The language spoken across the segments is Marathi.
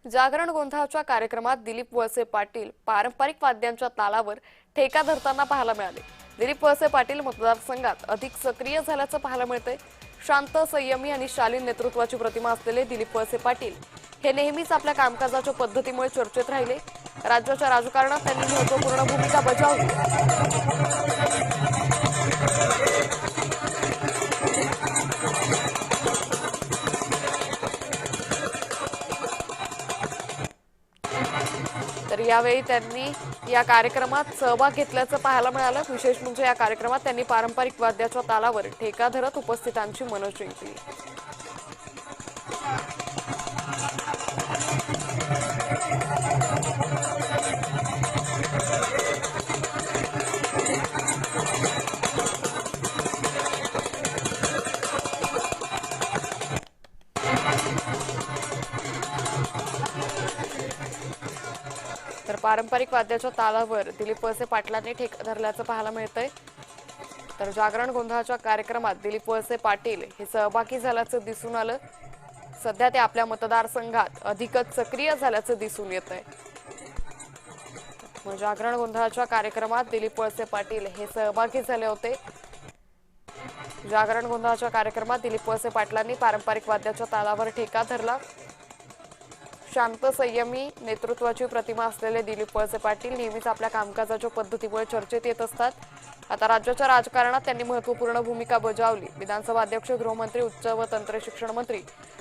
जागरण गोंधळाच्या कार्यक्रमात दिलीप वळसे पाटील पारंपरिक वाद्यांच्या तालावर ठेका धरताना पाहायला मिळाले। दिलीप वळसे पाटील मतदारसंघात अधिक सक्रिय झाल्याचं पाहायला मिळतंय। शांत, संयमी आणि शालीन नेतृत्वाची प्रतिमा असलेले दिलीप वळसे पाटील हे नेहमीच आपल्या कामकाजाच्या पद्धतीमुळे चर्चेत राहिले। राज्याच्या राजकारणात त्यांनी महत्त्वपूर्ण भूमिका बजावली। तर यावेळी त्यांनी या कार्यक्रमात सहभाग घेतल्याचं पाहायला मिळालं। विशेष म्हणजे या कार्यक्रमात त्यांनी पारंपरिक वाद्याच्या तालावर ठेका धरत उपस्थितांची मनं जिंकली। तर पारंपरिक वाद्याच्या तालावर दिलीप वळसे पाटलांनी ठेका धरल्याचं पाहायला मिळतंय। तर जागरण गोंधळाच्या कार्यक्रमात दिलीप वळसे पाटील हे सहभागी झाल्याचं दिसून आलं। सध्या ते आपल्या मतदारसंघात अधिकच सक्रिय झाल्याचं दिसून येतंय। जागरण गोंधळाच्या कार्यक्रमात दिलीप वळसे पाटील हे सहभागी झाले होते। जागरण गोंधळाच्या कार्यक्रमात दिलीप वळसे पाटलांनी पारंपरिक वाद्याच्या तालावर ठेका धरला। शांत, संयमी नेतृत्वाची प्रतिमा असलेले दिलीप वळसे पाटील नेहमीच आपल्या कामकाजाच्या पद्धतीमुळे चर्चेत येत असतात। आता राज्याच्या राजकारणात त्यांनी महत्त्वपूर्ण भूमिका बजावली। विधानसभा अध्यक्ष, गृहमंत्री, उच्च व तंत्र शिक्षण मंत्री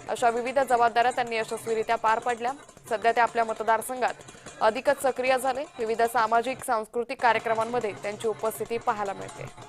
अशा विविध जबाबदाऱ्या त्यांनी यशस्वीरित्या पार पाडल्या। सध्या ते आपल्या मतदारसंघात अधिकच सक्रिय झाले। विविध सामाजिक, सांस्कृतिक कार्यक्रमांमध्ये त्यांची उपस्थिती पाहायला मिळते।